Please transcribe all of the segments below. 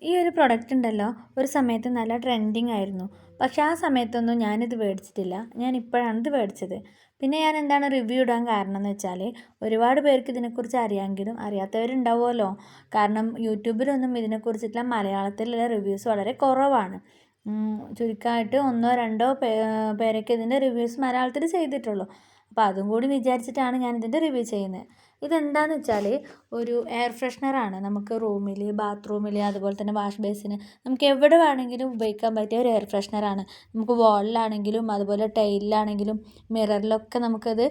ഈ ഒരു പ്രൊഡക്റ്റ് ഉണ്ടല്ലോ ഒരു സമയത്ത് നല്ല ട്രെൻഡിങ് ആയിരുന്നു. പക്ഷേ ആ സമയത്തൊന്നും ഞാനിത് മേടിച്ചിട്ടില്ല. ഞാൻ ഇപ്പോഴാണ് ഇത് മേടിച്ചത്. പിന്നെ ഞാൻ എന്താണ് റിവ്യൂ ഇടാൻ കാരണം എന്ന് വെച്ചാൽ ഒരുപാട് പേർക്ക് ഇതിനെക്കുറിച്ച് അറിയാമെങ്കിലും അറിയാത്തവരുണ്ടാവുമല്ലോ. കാരണം യൂട്യൂബിലൊന്നും ഇതിനെക്കുറിച്ചിട്ടുള്ള മലയാളത്തിലുള്ള റിവ്യൂസ് വളരെ കുറവാണ്. ചുരുക്കമായിട്ട് ഒന്നോ രണ്ടോ പേരൊക്കെ ഇതിൻ്റെ റിവ്യൂസ് മലയാളത്തിൽ ചെയ്തിട്ടുള്ളൂ. അപ്പോൾ അതും കൂടി വിചാരിച്ചിട്ടാണ് ഞാൻ ഇതിൻ്റെ റിവ്യൂ ചെയ്യുന്നത്. ഇതെന്താണെന്ന് വെച്ചാൽ ഒരു എയർ ഫ്രഷ്നറാണ്. നമുക്ക് റൂമിൽ, ബാത്റൂമിൽ, അതുപോലെ തന്നെ വാഷ് ബേസിന്, നമുക്ക് എവിടെ വേണമെങ്കിലും ഉപയോഗിക്കാൻ പറ്റിയ ഒരു എയർ ഫ്രഷ്നറാണ്. നമുക്ക് വാളിലാണെങ്കിലും അതുപോലെ ടൈലിലാണെങ്കിലും മിററിലൊക്കെ നമുക്കത്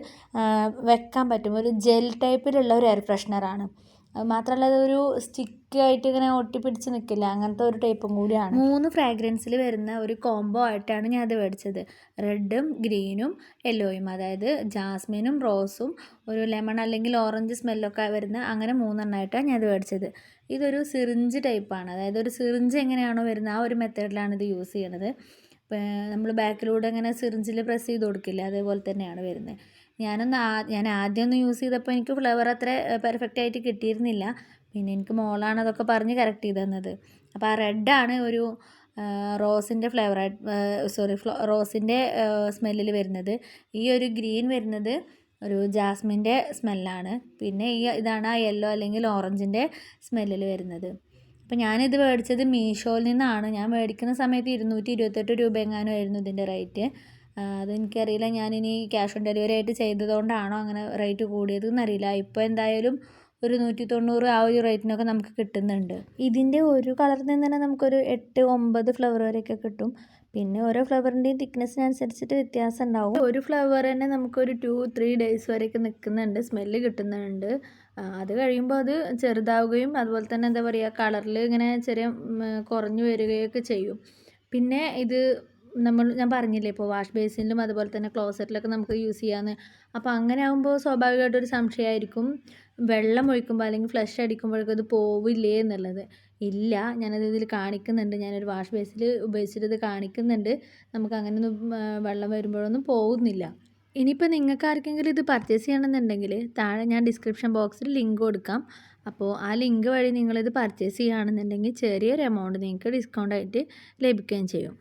വെക്കാൻ പറ്റും. ഒരു ജെൽ ടൈപ്പിലുള്ള ഒരു എയർ ഫ്രഷ്നറാണ്. അത് മാത്രമല്ല അതൊരു സ്റ്റിക്ക് ആയിട്ട് ഇങ്ങനെ ഒട്ടിപ്പിടിച്ച് നിൽക്കില്ല, അങ്ങനത്തെ ഒരു ടൈപ്പും കൂടിയാണ്. 3 ഫ്രാഗ്രൻസിൽ വരുന്ന ഒരു കോംബോ ആയിട്ടാണ് ഞാൻ അത് മേടിച്ചത്. റെഡും ഗ്രീനും യെല്ലോയും, അതായത് ജാസ്മിനും റോസും ഒരു ലെമൺ അല്ലെങ്കിൽ ഓറഞ്ച് സ്മെല്ലൊക്കെ വരുന്ന അങ്ങനെ 3 എണ്ണമായിട്ടാണ് ഞാൻ ഇത് മേടിച്ചത്. ഇതൊരു സിറിഞ്ച് ടൈപ്പാണ്. അതായത് ഒരു സിറിഞ്ച് എങ്ങനെയാണോ വരുന്നത് ആ ഒരു മെത്തേഡിലാണ് ഇത് യൂസ് ചെയ്യണത്. നമ്മൾ ബാക്കിലൂടെ ഇങ്ങനെ സിറിഞ്ചിൽ പ്രസ് ചെയ്ത് കൊടുക്കില്ല, അതേപോലെ തന്നെയാണ് വരുന്നത്. ഞാൻ ആദ്യമൊന്ന് യൂസ് ചെയ്തപ്പോൾ എനിക്ക് ഫ്ലേവർ അത്ര പെർഫെക്റ്റ് ആയിട്ട് കിട്ടിയിരുന്നില്ല. പിന്നെ എനിക്ക് മോളാണ് അതൊക്കെ പറഞ്ഞ് കറക്റ്റ് ചെയ്ത് തന്നത്. അപ്പോൾ ആ റെഡാണ് ഒരു റോസിൻ്റെ റോസിൻ്റെ സ്മെല്ലിൽ വരുന്നത്. ഈ ഒരു ഗ്രീൻ വരുന്നത് ഒരു ജാസ്മിൻ്റെ സ്മെല്ലാണ്. പിന്നെ ഇതാണ് ആ യെല്ലോ അല്ലെങ്കിൽ ഓറഞ്ചിൻ്റെ സ്മെല്ലിൽ വരുന്നത്. അപ്പോൾ ഞാനിത് മേടിച്ചത് മീഷോയിൽ നിന്നാണ്. ഞാൻ മേടിക്കുന്ന സമയത്ത് 228 രൂപ എങ്ങാനും ആയിരുന്നു ഇതിൻ്റെ റേറ്റ്. അതെനിക്കറിയില്ല, ഞാനിനി ക്യാഷ് ഓൺ ഡെലിവറി ആയിട്ട് ചെയ്തതുകൊണ്ടാണോ അങ്ങനെ റേറ്റ് കൂടിയതെന്നറിയില്ല. ഇപ്പോൾ എന്തായാലും ഒരു 190 ആ ഒരു റേറ്റിനൊക്കെ നമുക്ക് കിട്ടുന്നുണ്ട്. ഇതിൻ്റെ ഒരു കളറിൽ നിന്ന് തന്നെ നമുക്കൊരു 8, 9 ഫ്ലവർ വരെയൊക്കെ കിട്ടും. പിന്നെ ഓരോ ഫ്ലവറിൻ്റെയും തിക്നെസ്സിനനുസരിച്ചിട്ട് വ്യത്യാസം ഉണ്ടാവും. ഒരു ഫ്ലവർ തന്നെ നമുക്കൊരു 2-3 ഡേയ്സ് വരെയൊക്കെ നിൽക്കുന്നുണ്ട്, സ്മെല്ല് കിട്ടുന്നുണ്ട്. അത് കഴിയുമ്പോൾ അത് ചെറുതാവുകയും അതുപോലെ തന്നെ എന്താ പറയുക, കളറിൽ ഇങ്ങനെ ചെറിയ കുറഞ്ഞു വരികയൊക്കെ ചെയ്യും. പിന്നെ ഇത് ഞാൻ പറഞ്ഞില്ലേ ഇപ്പോൾ വാഷ് ബേസിനിലും അതുപോലെ തന്നെ ക്ലോസറ്റിലൊക്കെ നമുക്ക് യൂസ് ചെയ്യാമെന്ന്. അപ്പോൾ അങ്ങനെ ആകുമ്പോൾ സ്വാഭാവികമായിട്ടൊരു സംശയമായിരിക്കും, വെള്ളം ഒഴിക്കുമ്പോൾ അല്ലെങ്കിൽ ഫ്ലഷ് അടിക്കുമ്പോഴേക്കും അത് പോവില്ലേ എന്നുള്ളത്. ഇല്ല, ഞാനത് ഇതിൽ കാണിക്കുന്നുണ്ട്. ഞാനൊരു വാഷ് ബേസിൽ ഉപയോഗിച്ചിട്ട് ഇത് കാണിക്കുന്നുണ്ട്. നമുക്ക് അങ്ങനെയൊന്നും വെള്ളം വരുമ്പോഴൊന്നും പോകുന്നില്ല. ഇനിയിപ്പോൾ നിങ്ങൾക്ക് ആർക്കെങ്കിലും ഇത് പർച്ചേസ് ചെയ്യണമെന്നുണ്ടെങ്കിൽ താഴെ ഞാൻ ഡിസ്ക്രിപ്ഷൻ ബോക്സിൽ ലിങ്ക് കൊടുക്കാം. അപ്പോൾ ആ ലിങ്ക് വഴി നിങ്ങളിത് പർച്ചേസ് ചെയ്യുകയാണെന്നുണ്ടെങ്കിൽ ചെറിയൊരു എമൗണ്ട് നിങ്ങൾക്ക് ഡിസ്കൗണ്ട് ആയിട്ട് ലഭിക്കുകയും ചെയ്യും.